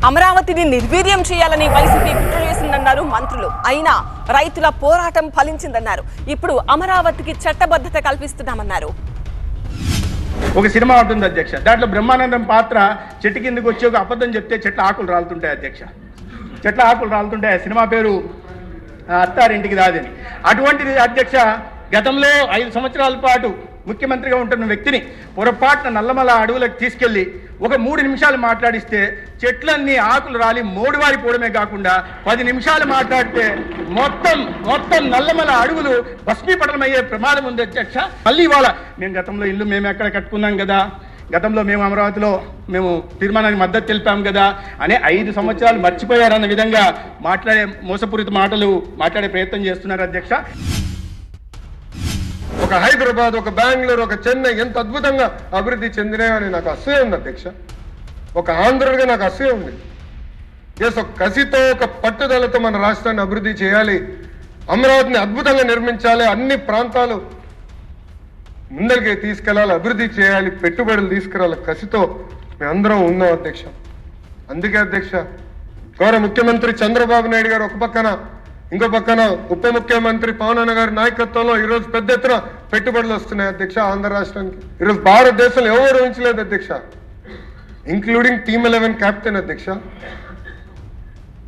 అమరావతిని నిర్వీర్యం చేయాలని వైసీపీ కుట్ర చేసిందన్నారు మంత్రులు. అయినా రైతుల పోరాటం ఫలించిందన్నారు. ఇప్పుడు అమరావతికి చట్టబద్ధత కల్పిస్తున్నామన్నారు. ఒక సినిమా ఉంటుంది అధ్యక్ష, దాంట్లో బ్రహ్మానందం పాత్ర చెట్టు కిందకి వచ్చి ఒక అబద్ధం చెప్తే చెట్ల ఆకులు రాలుతుంటాయి అధ్యక్ష. చెట్ల ఆకులు రాలుతుంటాయి. ఆ సినిమా పేరు అత్తారింటికి దాదని. అటువంటిది అధ్యక్ష, గతంలో 5 సంవత్సరాల పాటు ముఖ్యమంత్రిగా ఉంటున్న వ్యక్తిని పొరపాటున నల్లమల అడవులకు తీసుకెళ్లి ఒక 3 నిమిషాలు మాట్లాడిస్తే చెట్లన్నీ ఆకులు రాలి మోడువారిపోవడమే కాకుండా 10 నిమిషాలు మాట్లాడితే మొత్తం నల్లమల అడవులు భస్మీపటలమయ్యే ప్రమాదం ఉంది అధ్యక్ష. మళ్ళీ ఇవాళ గతంలో ఇల్లు మేము ఎక్కడ కట్టుకున్నాం కదా, గతంలో మేము అమరావతిలో తీర్మానానికి మద్దతు తెలిపాం కదా అనే 5 సంవత్సరాలు మర్చిపోయారన్న విధంగా మోసపూరిత మాటలు మాట్లాడే ప్రయత్నం చేస్తున్నారు అధ్యక్ష. ఒక హైదరాబాద్, ఒక బెంగళూరు, ఒక చెన్నై ఎంత అద్భుతంగా అభివృద్ధి చెందినాయని నాకు అసూయ ఉంది అధ్యక్ష. ఒక ఆంధ్రుడిగా నాకు అసూయ ఉంది. ఒక కసితో, ఒక పట్టుదలతో మన రాష్ట్రాన్ని అభివృద్ధి చేయాలి, అమరావతిని అద్భుతంగా నిర్మించాలి, అన్ని ప్రాంతాలు ముందరికి తీసుకెళ్లాలి, అభివృద్ధి చేయాలి, పెట్టుబడులు తీసుకురావాలి కసితో మేమందరం ఉన్నాం అధ్యక్ష. అందుకే అధ్యక్ష, గౌరవ ముఖ్యమంత్రి చంద్రబాబు నాయుడు గారు ఒక పక్కన, ఇంకో పక్కన ఉప ముఖ్యమంత్రి పవన్ అన్న గారి నాయకత్వంలో ఈరోజు పెద్ద ఎత్తున పెట్టుబడులు వస్తున్నాయి అధ్యక్ష ఆంధ్ర రాష్ట్రానికి. ఈరోజు భారతదేశంలో ఎవరు ఊహించలేదు అధ్యక్ష, ఇంక్లూడింగ్ టీమ్ 11 కెప్టెన్ అధ్యక్ష.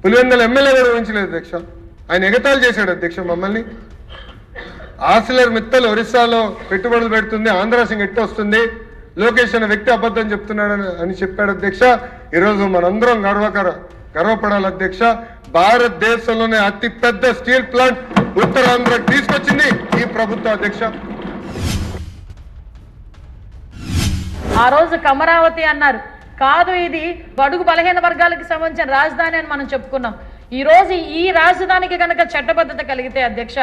పులివెందుల ఎమ్మెల్యే కూడా ఊహించలేదు అధ్యక్ష. ఆయన ఎగతాళి చేశాడు అధ్యక్ష మమ్మల్ని. ఆసిలర్ మిత్తల్ ఒరిస్సాలో పెట్టుబడులు పెడుతుంది, ఆంధ్ర సింగ్ ఎట్టు వస్తుంది, లోకేష్ అనే వ్యక్తి అబద్ధం చెప్తున్నాడు అని చెప్పాడు అధ్యక్ష. ఈరోజు మనందరం గర్వపడాలి అధ్యక్ష. భారతదేశంలోనే అతి పెద్ద స్టీల్ ప్లాంట్ ఉత్తరాంధ్రకు తీసుకొచ్చింది ఈ ప్రభుత్వం అధ్యక్ష. ఆ రోజు అమరావతి అన్నారు, కాదు ఇది బడుగు బలహీన వర్గాలకు సంబంధించిన రాజధాని అని మనం చెప్పుకున్నాం. ఈ రోజు ఈ రాజధానికి కనుక చట్టబద్ధత కలిగితే అధ్యక్ష,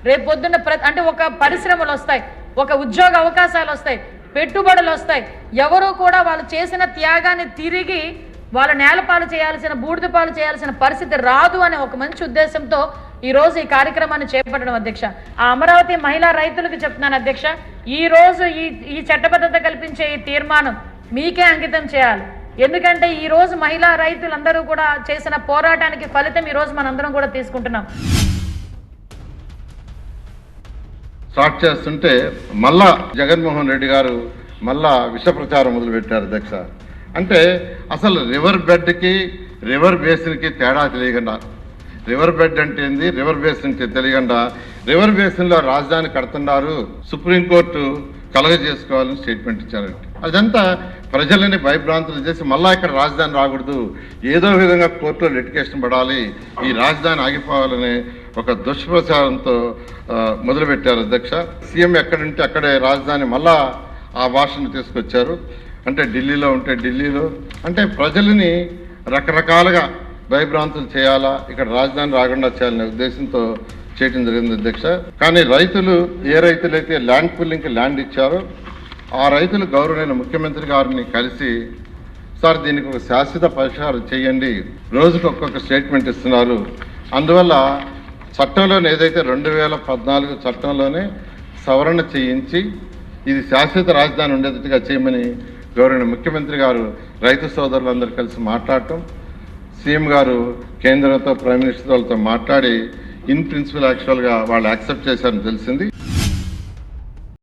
రేపు పొద్దున్న అంటే ఒక పరిశ్రమలు వస్తాయి, ఒక ఉద్యోగ అవకాశాలు వస్తాయి, పెట్టుబడులు వస్తాయి. ఎవరు కూడా వాళ్ళు చేసిన త్యాగాన్ని తిరిగి వాళ్ళ నేలపాలు చేయాల్సిన, బూడిదపాలు చేయాల్సిన పరిస్థితి రాదు అనే ఒక మంచి ఉద్దేశంతో ఈ రోజు ఈ కార్యక్రమాన్ని చేపట్టడం అధ్యక్ష. ఆ అమరావతి మహిళా రైతులకు చెప్తున్నాను అధ్యక్ష, ఈ రోజు ఈ చట్టబద్ధత కల్పించే ఈ తీర్మానం మీకే అంకితం చేయాలి. ఎందుకంటే ఈ రోజు మహిళా రైతులందరూ కూడా చేసిన పోరాటానికి ఫలితం ఈ రోజు మనందరం కూడా తీసుకుంటున్నాం. స్టార్ట్ చేస్తుంటే మళ్ళా జగన్మోహన్ రెడ్డి గారు మళ్ళా విష ప్రచారం మొదలుపెట్టారు అధ్యక్ష. అంటే అసలు రివర్ బెడ్కి రివర్ బేసిన్కి తేడా తెలియకుండా, రివర్ బెడ్ అంటే ఏంది, రివర్ బేసిన్ తెలియకుండా రివర్ బేసిన్లో రాజధాని కడుతున్నారు, సుప్రీంకోర్టు కలగజేసుకోవాలని స్టేట్మెంట్ ఇచ్చారంటే అదంతా ప్రజలని భయభ్రాంతులు చేసి మళ్ళా ఇక్కడ రాజధాని రాకూడదు, ఏదో విధంగా కోర్టులో లిటిగేషన్ పడాలి, ఈ రాజధాని ఆగిపోవాలనే ఒక దుష్ప్రచారంతో మొదలుపెట్టారు అధ్యక్ష. సీఎం ఎక్కడుంటే అక్కడే రాజధాని మళ్ళా ఆ భాషను తీసుకొచ్చారు. అంటే ఢిల్లీలో ఉంటే ఢిల్లీలో, అంటే ప్రజలని రకరకాలుగా భయభ్రాంతులు చేయాలా, ఇక్కడ రాజధాని రాకుండా చేయాలనే ఉద్దేశంతో చేయడం జరిగింది అధ్యక్ష. కానీ రైతులు, ఏ రైతులైతే ల్యాండ్ పూలింగ్కి ల్యాండ్ ఇచ్చారో ఆ రైతులు గౌరవనీయ ముఖ్యమంత్రి గారిని కలిసి, సార్ దీనికి ఒక శాశ్వత పరిష్కారం చేయండి, రోజుకు ఒక్కొక్క స్టేట్మెంట్ ఇస్తున్నారు, అందువల్ల చట్టంలోనే ఏదైతే 2014 చట్టంలోనే సవరణ చేయించి ఇది శాశ్వత రాజధాని ఉండేటట్టుగా చేయమని గౌరవనీయ ముఖ్యమంత్రి గారు రైతు సోదరులందరూ కలిసి మాట్లాడటం, సీఎం గారు కేంద్రంతో, ప్రైమ్ మినిస్టర్ వాళ్ళతో మాట్లాడి ఇన్ ప్రిన్సిపల్ యాక్చువల్గా వాళ్ళు యాక్సెప్ట్ చేశారని తెలిసింది.